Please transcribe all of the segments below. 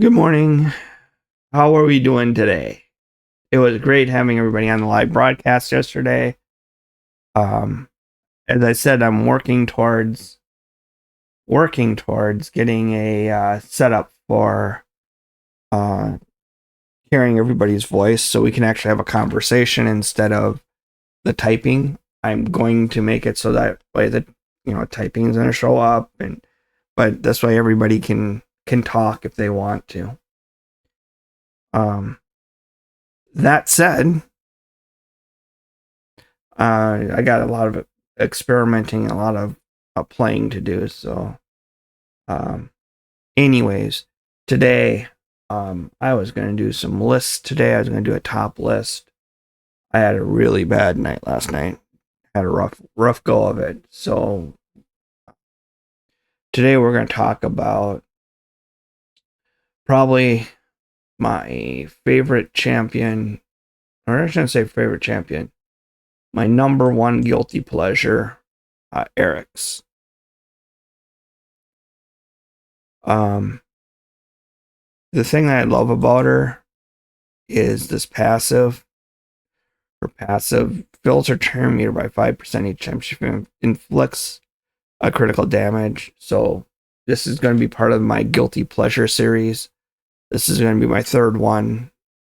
Good morning. How are we doing today? It was great having everybody on the live broadcast yesterday. Um, as I said, I'm working towards getting a setup for uh, hearing everybody's voice, so we can actually have a conversation instead of the typing. I'm going to make it so that way that typing is going to show up, but this way everybody can talk if they want to. Um, that said, I got a lot of experimenting and a lot of playing to do. So, um, anyways, today, I was going to do some lists today. I was going to do a top list. I had a really bad night last night. Had a rough go of it. So today we're going to talk about probably my favorite champion, or I shouldn't say favorite champion, my number one guilty pleasure, Arix. Um, the thing that I love about her is this passive. Her passive fills her turn meter by 5% each time she inflicts a critical damage. So this is going to be part of my guilty pleasure series. This is going to be my third one.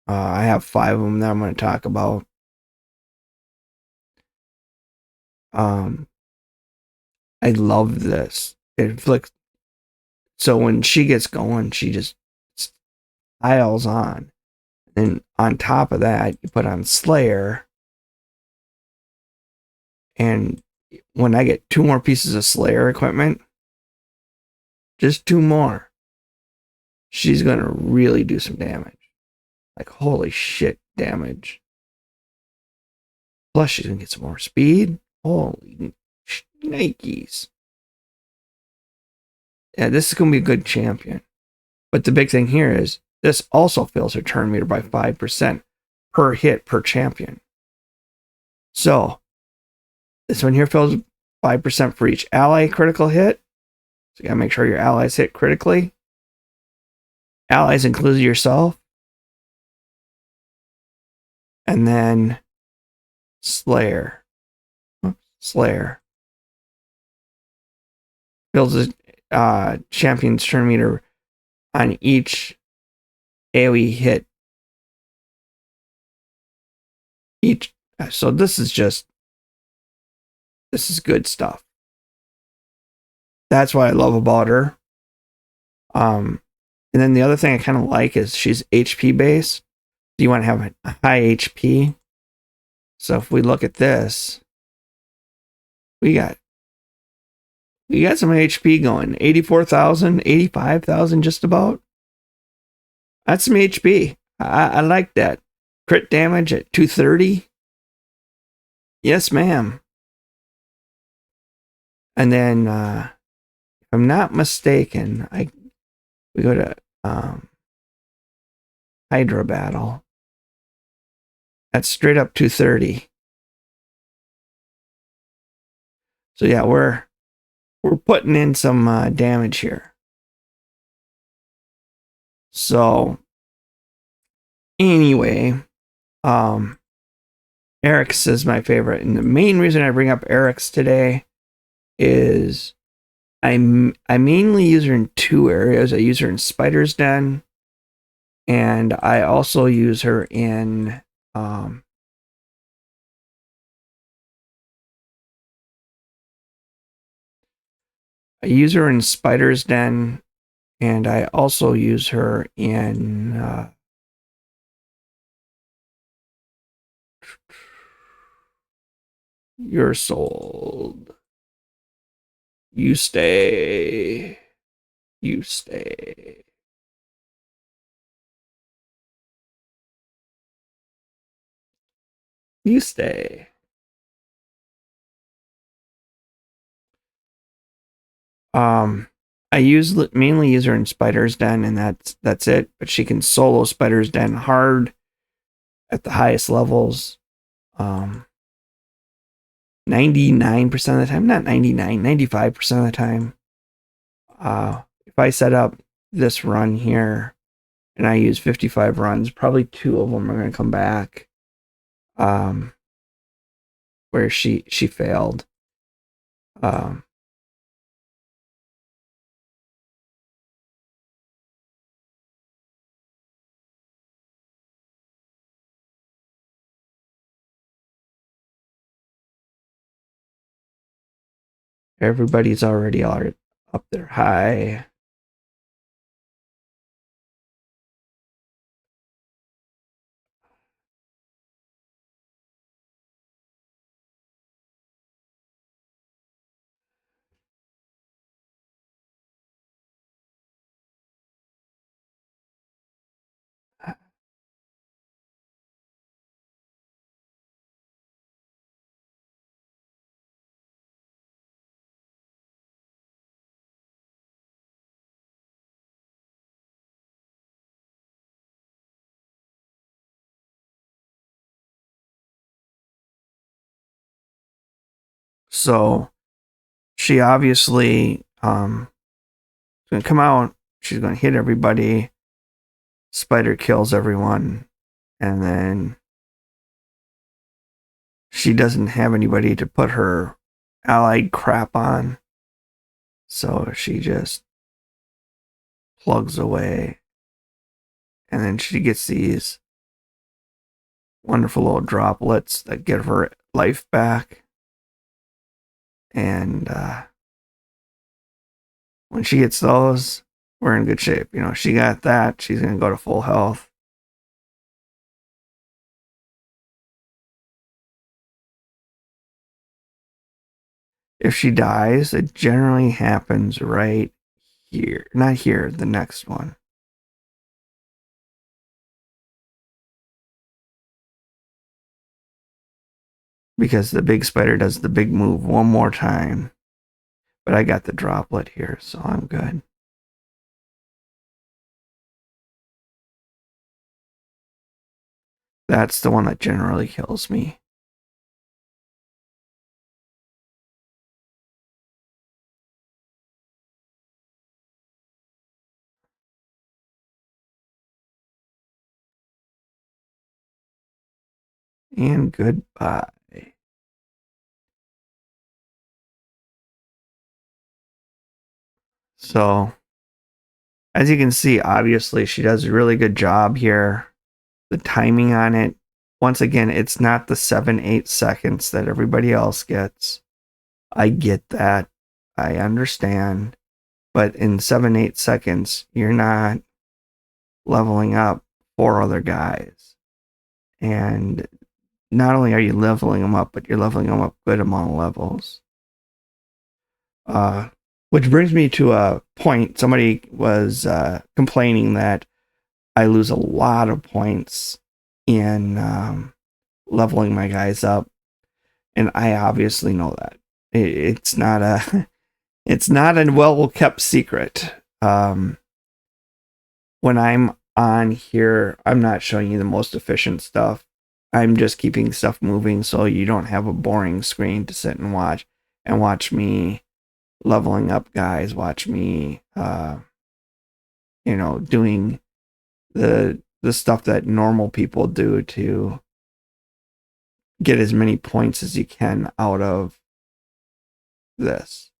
I have 5 of them that I'm going to talk about. I love this. It inflicts. So when she gets going, she just piles on. And on top of that, you put on Slayer. And when I get 2 more pieces of Slayer equipment, just 2 more, she's going to really do some damage. Like, holy shit damage. Plus, she's going to get some more speed. Holy shnikes. Yeah, this is going to be a good champion. But the big thing here is this also fills her turn meter by 5% per hit per champion. So, this one here fills 5% for each ally critical hit. So, you got to make sure your allies hit critically. Allies include yourself. And then Slayer. Slayer. Builds a champion's turn meter on each AoE hit. So this is good stuff. That's what I love about her. And then the other thing I kind of like is she's HP based. Do you want to have a high HP? So if we look at this, we got some HP going. 84,000, 85,000 just about. That's some HP. I like that. Crit damage at 230. Yes, ma'am. And then, if I'm not mistaken, we go to Hydra Battle. That's straight up 230. So yeah, we're putting in some damage here. So anyway, Arix is my favorite, and the main reason I bring up Arix today is I mainly use her in 2 areas. I use her in Spider's Den, and I also use her in Spider's Den, and I also use her in You're Sold. You stay. You stay. You stay. I mainly use her in Spider's Den, and that's it. But she can solo Spider's Den hard at the highest levels. 99% of the time, not 99, 95% of the time. If I set up this run here, and I use 55 runs. Probably 2 of them are going to come back. Where she failed. Everybody's already up there high. So she obviously going to come out. She's going to hit everybody. Spider kills everyone, and then she doesn't have anybody to put her allied crap on, so she just plugs away, and then she gets these wonderful little droplets that give her life back. And when she gets those, we're in good shape. You know, she got that. She's going to go to full health. If she dies, it generally happens right here. Not here, the next one. Because the big spider does the big move one more time. But I got the droplet here, so I'm good. That's the one that generally kills me. And goodbye. So, as you can see, obviously she does a really good job here. The timing on it, once again, it's not the 7-8 seconds that everybody else gets. I get that. I understand. But in 7-8 seconds, you're not leveling up 4 other guys. And not only are you leveling them up, but you're leveling them up good amount of levels. Which brings me to a point. Somebody was complaining that I lose a lot of points in leveling my guys up, and I obviously know that it's not a it's not a well kept secret. When I'm on here, I'm not showing you the most efficient stuff. I'm just keeping stuff moving so you don't have a boring screen to sit and watch me leveling up guys, watch me doing the stuff that normal people do to get as many points as you can out of this.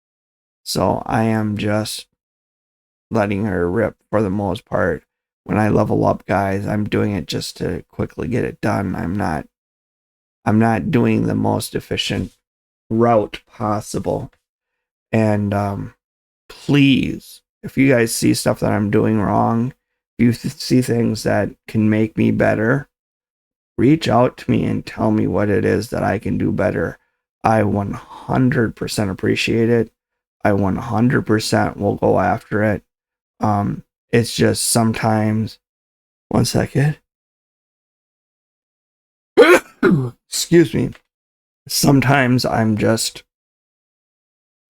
So I am just letting her rip for the most part. When I level up guys, I'm doing it just to quickly get it done. I'm not doing the most efficient route possible. And please, if you guys see stuff that I'm doing wrong, if you see things that can make me better, reach out to me and tell me what it is that I can do better. I 100% appreciate it. I 100% will go after it. It's just sometimes, one second. Excuse me. Sometimes I'm just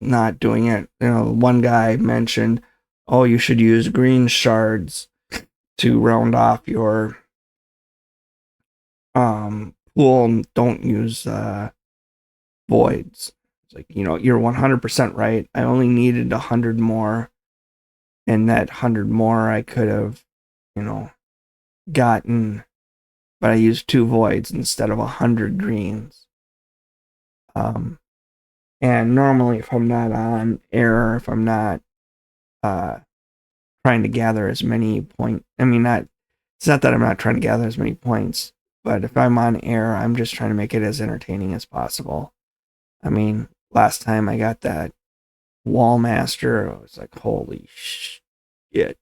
not doing it. You know, one guy mentioned, oh, you should use green shards to round off your pool. Don't use voids. It's like, you're 100% right. I only needed 100 more, and that 100 more I could have, gotten, but I used 2 voids instead of 100 greens. And normally, if I'm not on air, if I'm not trying to gather as many points, I mean, it's not that I'm not trying to gather as many points, but if I'm on air, I'm just trying to make it as entertaining as possible. I mean, last time I got that Wall Master, I was like, holy shit.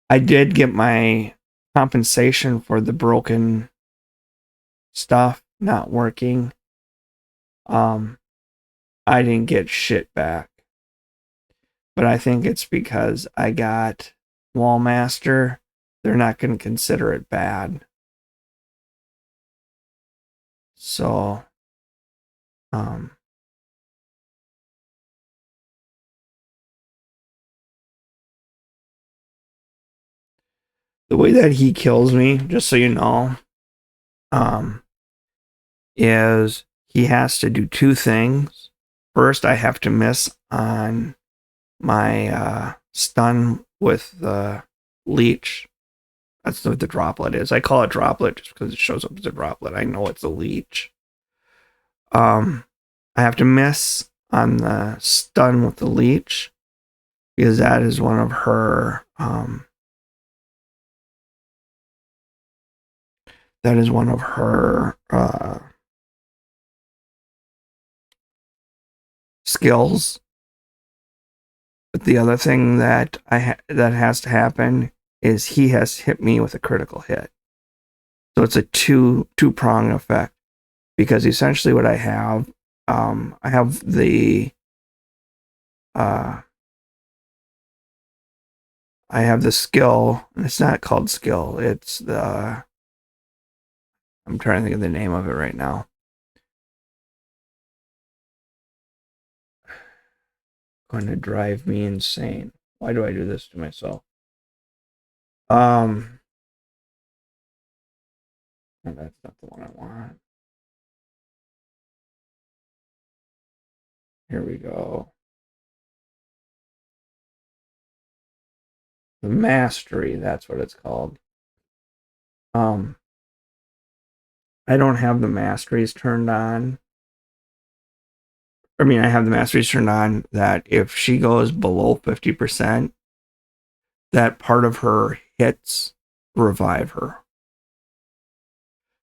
I did get my compensation for the broken stuff not working. I didn't get shit back. But I think it's because I got Wall Master. They're not going to consider it bad. So, the way that he kills me, just so you know, is he has to do 2 things. First, I have to miss on my stun with the leech. That's what the droplet is. I call it droplet just because it shows up as a droplet. I know it's a leech. I have to miss on the stun with the leech because that is one of her skills. But the other thing that that has to happen is he has to hit me with a critical hit. So it's a two-prong effect, because essentially what I have the skill, and it's not called skill, it's the, I'm trying to think of the name of it right now. Going to drive me insane. Why do I do this to myself? Oh, that's not the one I want. Here we go. The mastery, that's what it's called. I don't have the masteries turned on. I mean, I have the masteries turned on that if she goes below 50%, that part of her hits revive her.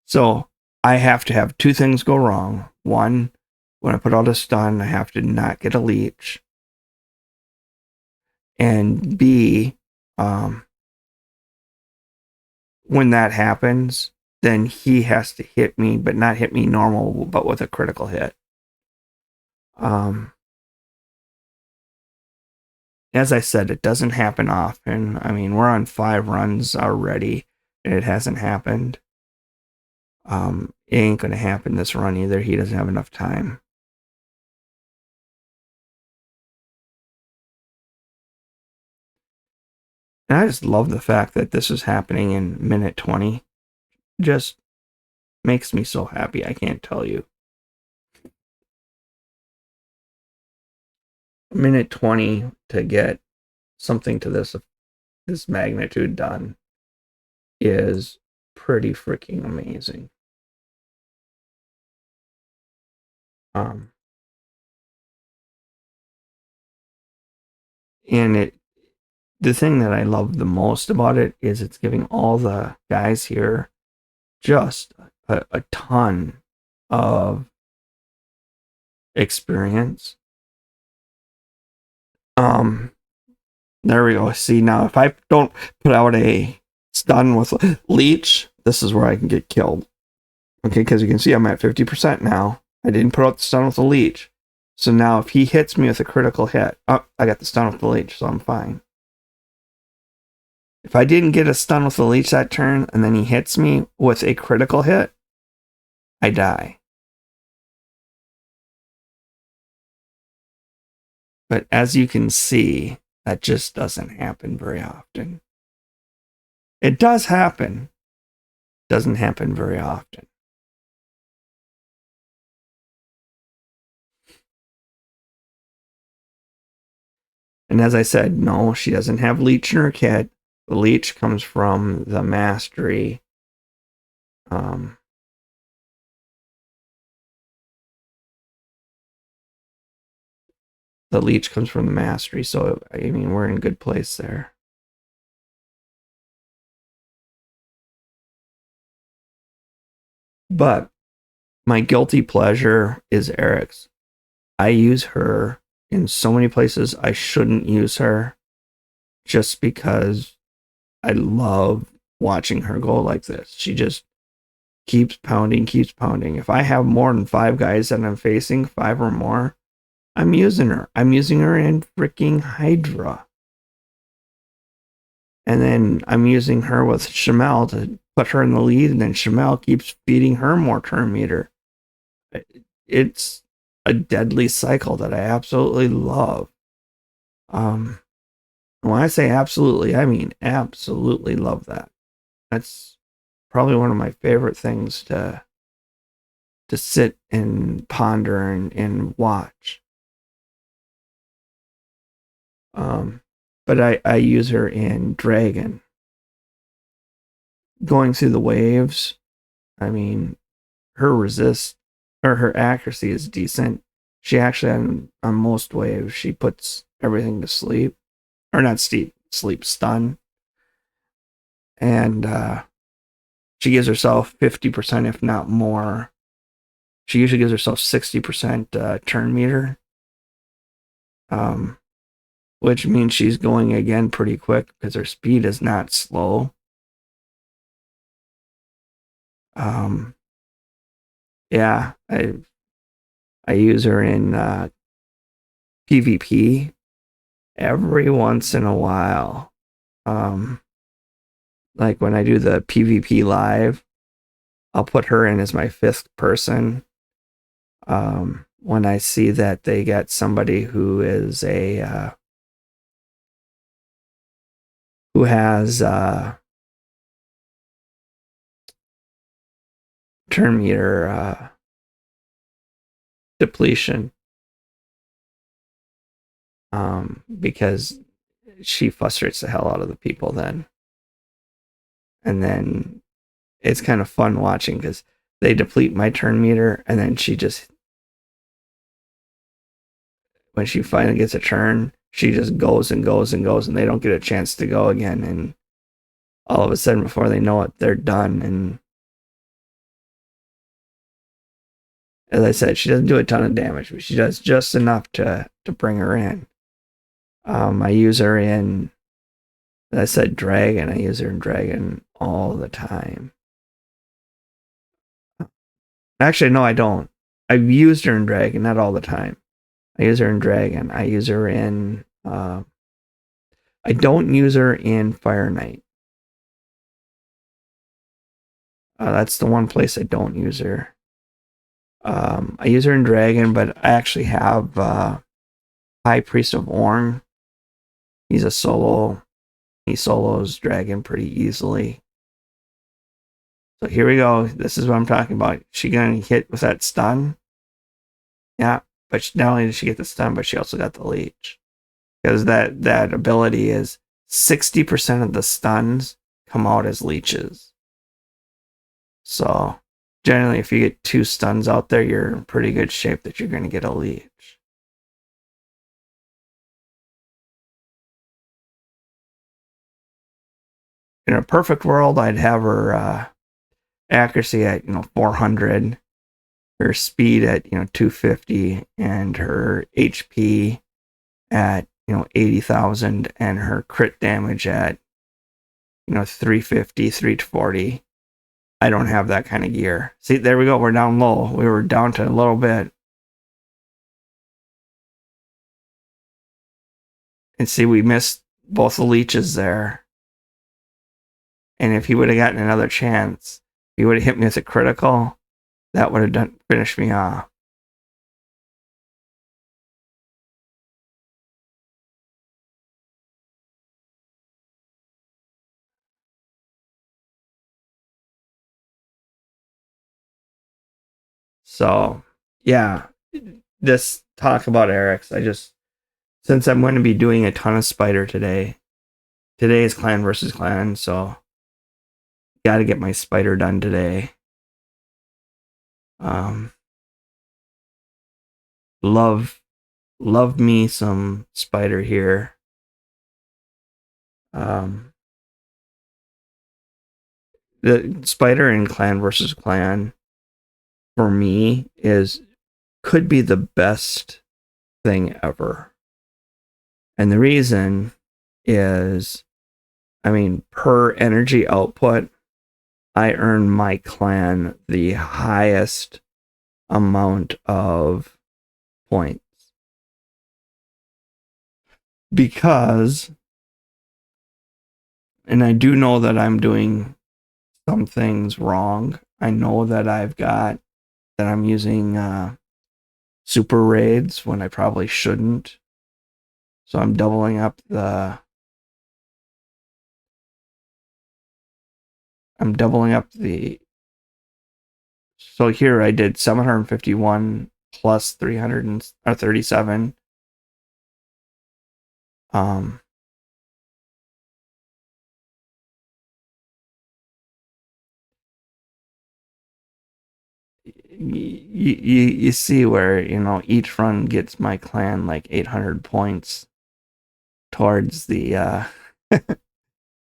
So I have to have 2 things go wrong. One, when I put out a stun, I have to not get a leech. And B, when that happens, then he has to hit me, but not hit me normal, but with a critical hit. As I said, it doesn't happen often. I mean, we're on 5 runs already, and it hasn't happened. It ain't going to happen this run either. He doesn't have enough time. And I just love the fact that this is happening in minute 20. Just makes me so happy, I can't tell you. Minute 20 to get something to this magnitude done is pretty freaking amazing. And the thing that I love the most about it is it's giving all the guys here just a ton of experience. There we go. See, now if I don't put out a stun with leech, this is where I can get killed. Okay, because you can see I'm at 50% now. I didn't put out the stun with the leech. So now if he hits me with a critical hit, oh, I got the stun with the leech, so I'm fine. If I didn't get a stun with the leech that turn, and then he hits me with a critical hit, I die. But as you can see, that just doesn't happen very often. It does happen. Doesn't happen very often. And as I said, no, she doesn't have leech in her kit. The leech comes from the mastery. The leech comes from the mastery, so I mean we're in a good place there. But my guilty pleasure is Arix. I use her in so many places I shouldn't use her just because I love watching her go like this. She just keeps pounding, keeps pounding. If I have more than 5 guys that I'm facing, 5 or more, I'm using her. I'm using her in freaking Hydra. And then I'm using her with Shamel to put her in the lead, and then Shamel keeps feeding her more turn meter. It's a deadly cycle that I absolutely love. When I say absolutely, I mean absolutely love that. That's probably one of my favorite things to sit and ponder and watch. But I use her in Dragon. Going through the waves, I mean, her resist or her accuracy is decent. She actually on most waves she puts everything to sleep, or not sleep stun, and she gives herself 50%, if not more. She usually gives herself 60% turn meter, which means she's going again pretty quick because her speed is not slow. Yeah, I use her in PvP every once in a while. Like when I do the PvP live, I'll put her in as my 5th person. When I see that they get somebody who is who has turn meter depletion, because she frustrates the hell out of the people then. And then it's kind of fun watching because they deplete my turn meter, and then she just, when she finally gets a turn, she just goes and goes and goes, and they don't get a chance to go again. And all of a sudden, before they know it, they're done. And as I said, she doesn't do a ton of damage, but she does just enough to bring her in. I use her in, as I said, Dragon. I use her in Dragon all the time. Actually, no, I don't. I've used her in Dragon, not all the time. I use her in Dragon. I use her in. I don't use her in Fire Knight. That's the one place I don't use her. I use her in Dragon, but I actually have High Priest of Orn. He's a solo. He solos Dragon pretty easily. So here we go. This is what I'm talking about. She gonna hit with that stun? Yeah, but not only did she get the stun, but she also got the leech. Because that ability is 60% of the stuns come out as leeches. So generally, if you get 2 stuns out there, you're in pretty good shape that you're going to get a leech. In a perfect world, I'd have her accuracy at 400, her speed at 250, and her HP at 80,000, and her crit damage at 350, 340. I don't have that kind of gear. See, there we go. We're down low. We were down to a little bit. And see, we missed both the leeches there. And if he would have gotten another chance, he would have hit me with a critical. That would have finished me off. So, yeah, this talk about Arix, since I'm going to be doing a ton of spider today, today is clan versus clan, so got to get my spider done today. Um, love me some spider here. The spider in clan versus clan for me could be the best thing ever. And the reason is, I mean, per energy output, I earn my clan the highest amount of points. Because, and I do know that I'm doing some things wrong. I know that I'm using super raids when I probably shouldn't. So I'm doubling up the so here I did 751 plus 337. You see where, each run gets my clan like 800 points towards the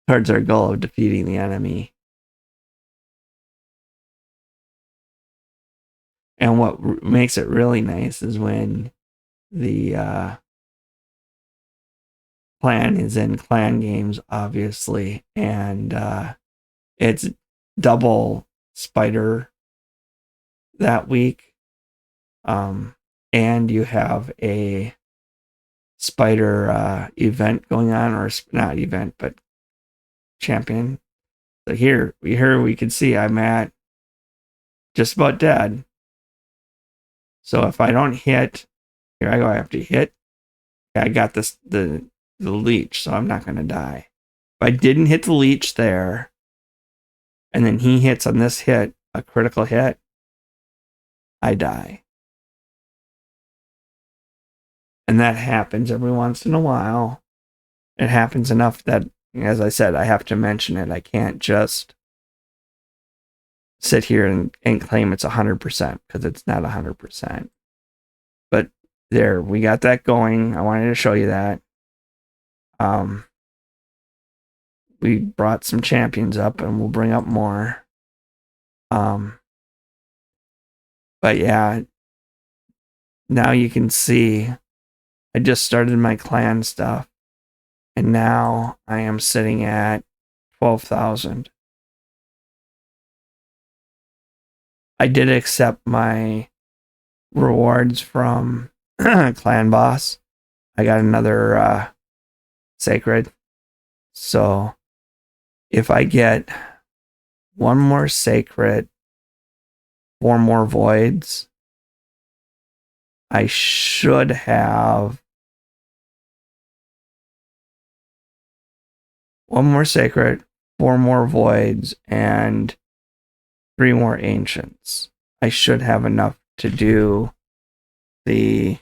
towards our goal of defeating the enemy. And what makes it really nice is when the clan is in clan games, obviously, and it's double spider that week. And you have a spider event going on, or not event, but champion. So here we can see I'm at just about dead. So if I don't hit, here I go, I have to hit. I got the leech, so I'm not going to die. If I didn't hit the leech there, and then he hits on this hit, a critical hit, I die. And that happens every once in a while. It happens enough that, as I said, I have to mention it. I can't just sit here and claim it's 100% because it's not 100%. But there, we got that going. I wanted to show you that. We brought some champions up, and we'll bring up more. But yeah, now you can see I just started my clan stuff, and now I am sitting at 12,000. I did accept my rewards from Clan Boss. I got another sacred. So if I get one more sacred, 4 more voids, I should have one more sacred, 4 more voids, and 3 more ancients. I should have enough to do the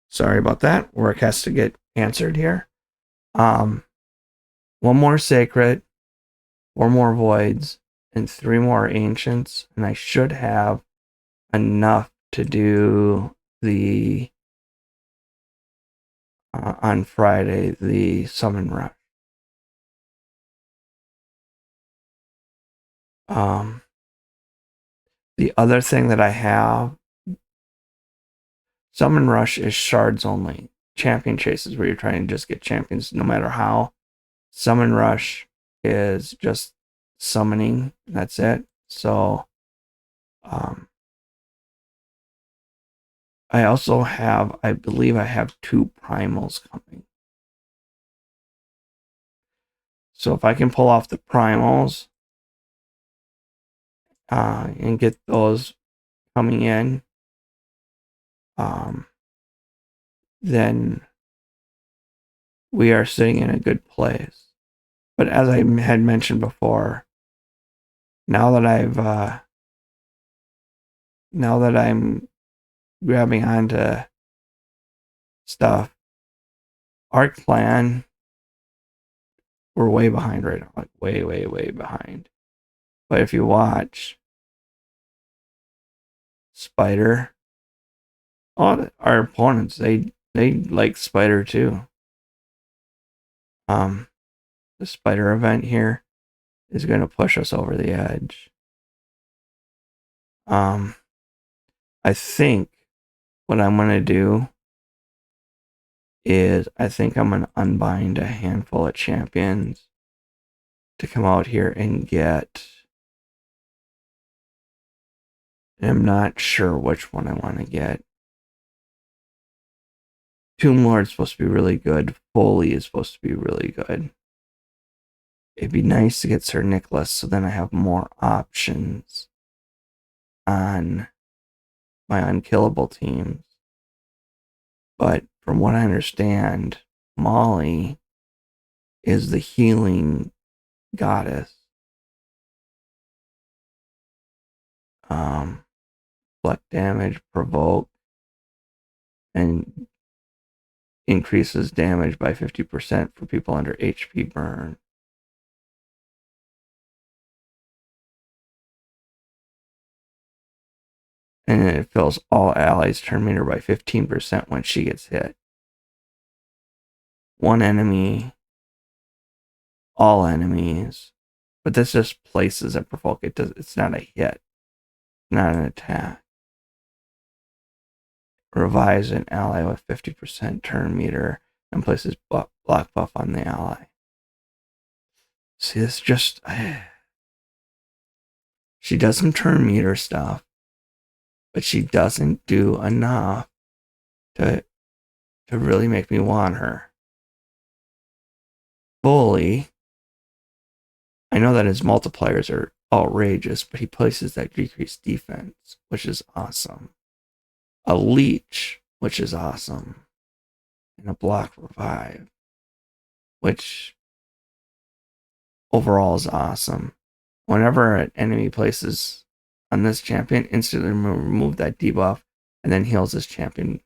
sorry about that. Work has to get answered here. 1 more sacred, 4 more voids, and 3 more ancients, and I should have enough to do the on Friday, the summon rush. The other thing that I have, summon rush is shards only. Champion chases where you're trying to just get champions no matter how. Summon rush is just summoning. That's it. So I also have, I believe I have 2 primals coming. So if I can pull off the primals and get those coming in, then we are sitting in a good place. But as I had mentioned before, now that I'm grabbing onto stuff, our clan, we're way behind right now, like way, way, way behind. But if you watch Spider, all our opponents, they like Spider too. The Spider event here is going to push us over the edge. I think what I'm going to do is I think I'm going to unbind a handful of champions to come out here and get. I'm not sure which one I want to get. Tomb Lord's supposed to be really good. Foley is supposed to be really good. It'd be nice to get Sir Nicholas so then I have more options on my unkillable teams. But from what I understand, Molly is the healing goddess. Deflect damage, provoke, and increases damage by 50% for people under HP burn. And it fills all allies' turn meter by 15% when she gets hit. One enemy, all enemies. But this just places a provoke. It's not a hit. Not an attack. Revives an ally with 50% turn meter and places block buff on the ally. See, this just... She does some turn meter stuff, but she doesn't do enough to really make me want her. Bully, I know that his multipliers are outrageous, but he places that decreased defense, which is awesome. A leech, which is awesome. And a block revive, which overall is awesome. Whenever an enemy places on this champion, instantly remove that debuff and then heals this champion.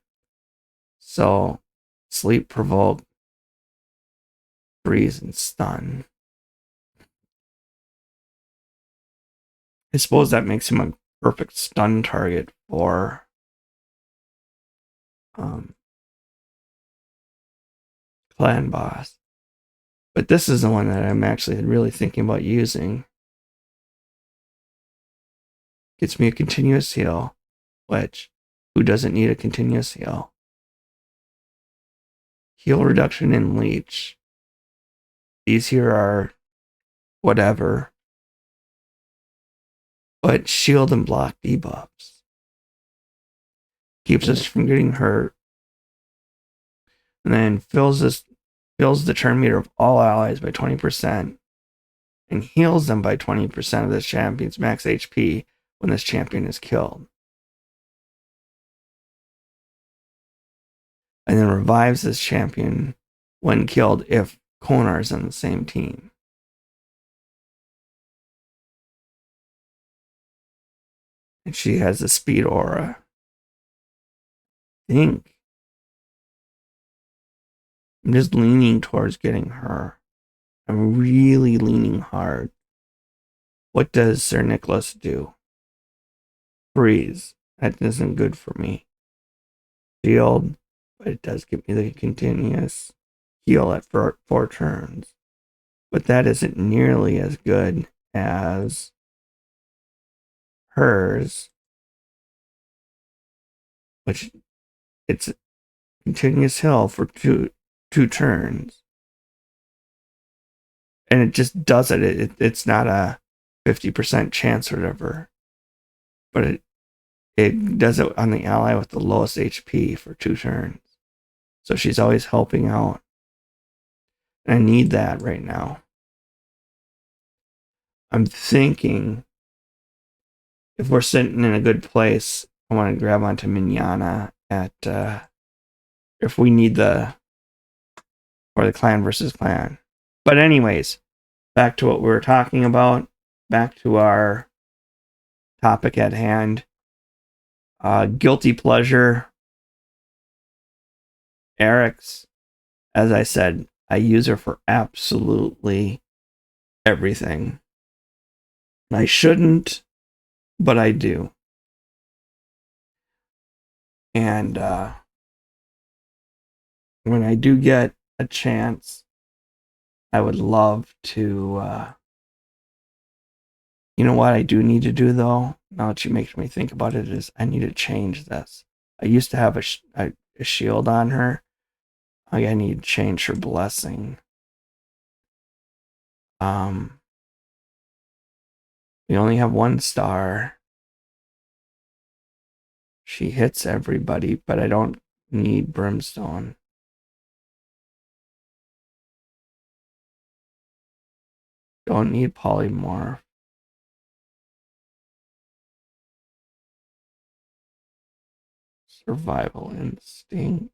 So, sleep, provoke, freeze, and stun. I suppose that makes him a perfect stun target for clan boss. But this is the one that I'm actually really thinking about using. Gets me a continuous heal, which, who doesn't need a continuous heal? Heal reduction and leech. These here are whatever. But shield and block debuffs. Keeps us from getting hurt. And then fills the turn meter of all allies by 20%. And heals them by 20% of this champion's max HP when this champion is killed. And then revives this champion when killed if Konar is on the same team. And she has a speed aura. I think I'm just leaning towards getting her. I'm really leaning hard. What does Sir Nicholas do? Freeze. That isn't good for me. Shield, but it does give me the continuous heal at 4 turns. But that isn't nearly as good as hers, which it's a continuous heal for two turns. And it just does it. It's not a 50% chance or whatever. But it does it on the ally with the lowest HP for 2 turns. So she's always helping out. And I need that right now. I'm thinking if we're sitting in a good place, I want to grab onto Mignana at if we need the clan versus clan. But anyways, back to what we were talking about, back to our topic at hand. Guilty pleasure, Arix. As I said, I use her for absolutely everything. I shouldn't, but I do. And when I do get a chance, I would love to. You know what I do need to do though? Now that you make me think about it, is I need to change this. I used to have a shield on her. I need to change her blessing. We only have 1 star. She hits everybody, but I don't need brimstone. Don't need polymorph. Survival instinct.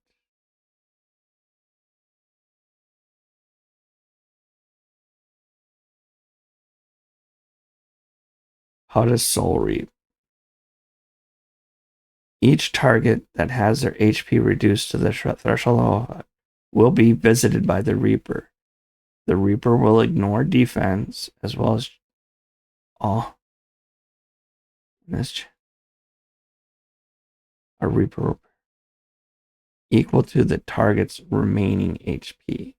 How does soul reap? Each target that has their HP reduced to the threshold will be visited by the Reaper. The Reaper will ignore defense as well as all. A Reaper equal to the target's remaining HP.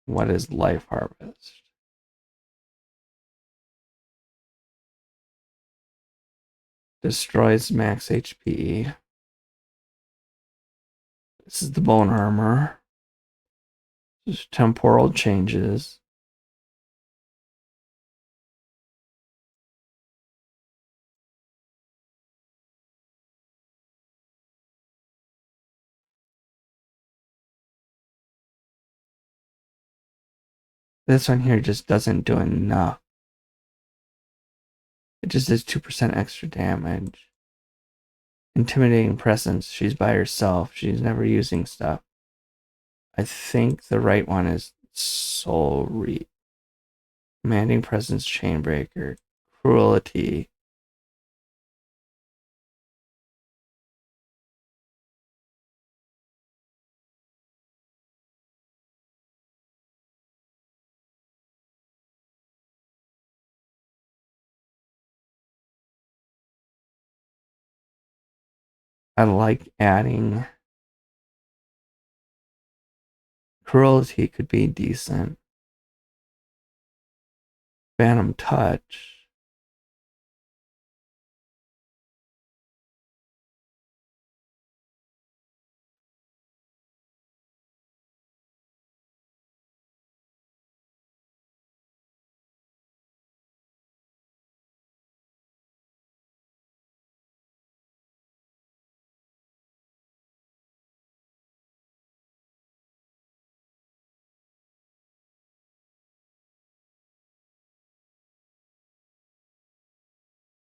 What is Life Harvest? Destroys max HP. This is the bone armor. This is temporal changes. This one here just doesn't do enough. It just does 2% extra damage. Intimidating presence. She's by herself. She's never using stuff. I think the right one is Soul Reap. Commanding presence, Chainbreaker, Cruelty. I like adding Cruelty could be decent. Phantom Touch.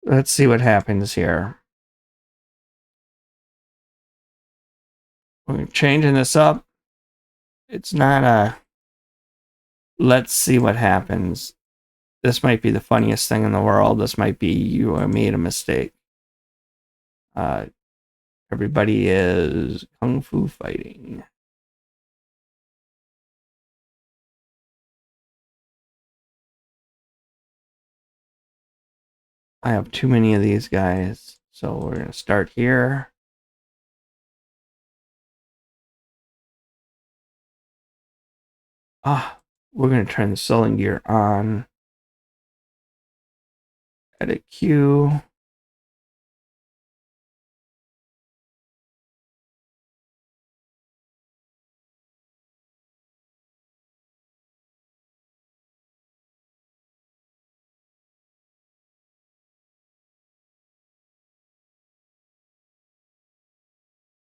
Let's see what happens here. We're changing this up. It's not a let's see what happens. This might be the funniest thing in the world. This might be you made a mistake. Everybody is kung fu fighting. I have too many of these guys, so we're going to start here. We're going to turn the selling gear on. Edit queue.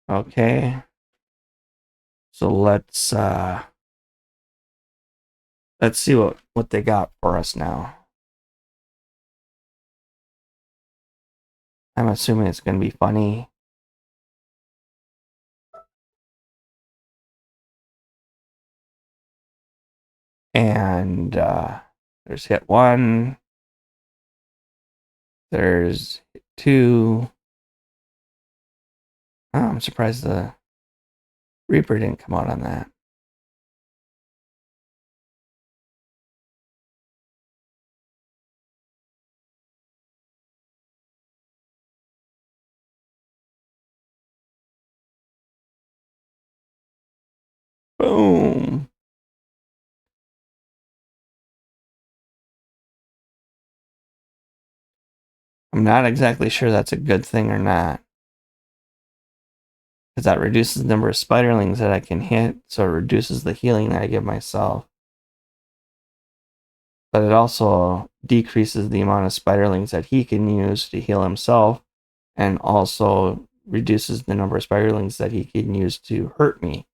Okay. So let's see what they got for us now. I'm assuming it's going to be funny. And there's hit 1. There's hit 2. Oh, I'm surprised the Reaper didn't come out on that. Boom. I'm not exactly sure that's a good thing or not. Because that reduces the number of spiderlings that I can hit, so it reduces the healing that I give myself. But it also decreases the amount of spiderlings that he can use to heal himself, and also reduces the number of spiderlings that he can use to hurt me.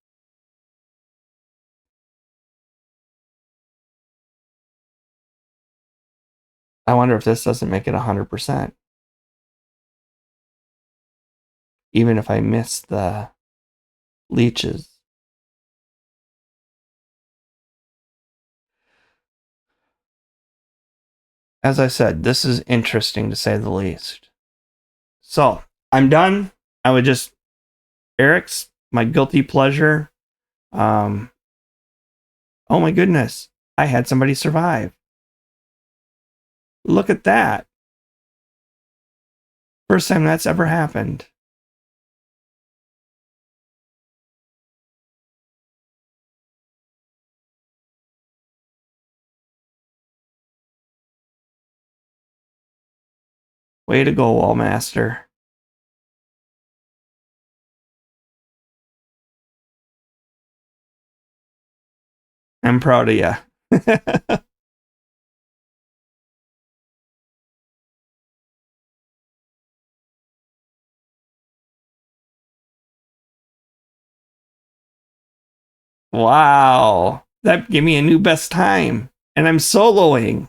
I wonder if this doesn't make it 100%. Even if I miss the leeches. As I said, this is interesting to say the least. So, I'm done. I would just... Arix, my guilty pleasure. Oh my goodness. I had somebody survive. Look at that. First time that's ever happened. Way to go, Wallmaster. I'm proud of you. Wow. That gave me a new best time. And I'm soloing.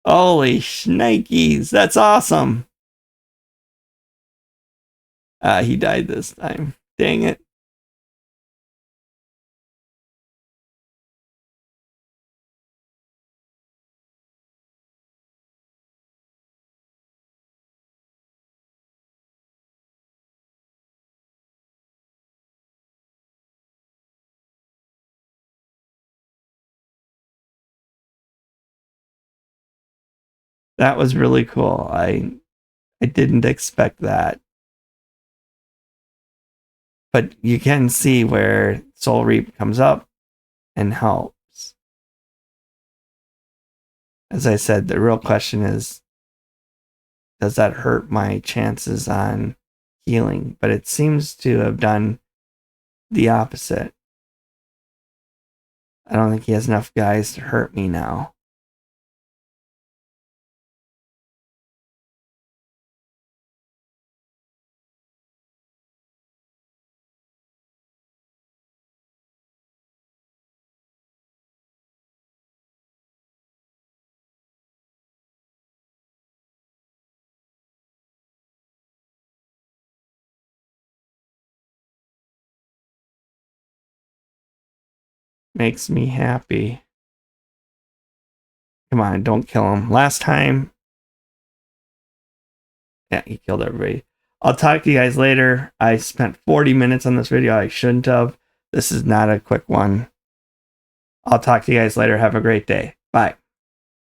Holy shnikes. That's awesome. He died this time. Dang it. That was really cool. I didn't expect that. But you can see where Soul Reap comes up and helps. As I said, the real question is, does that hurt my chances on healing? But it seems to have done the opposite. I don't think he has enough guys to hurt me now. Makes me happy. Come on, don't kill him. Last time, yeah, he killed everybody. I'll talk to you guys later. I spent 40 minutes on this video. I shouldn't have. This is not a quick one. I'll talk to you guys later. Have a great day. Bye.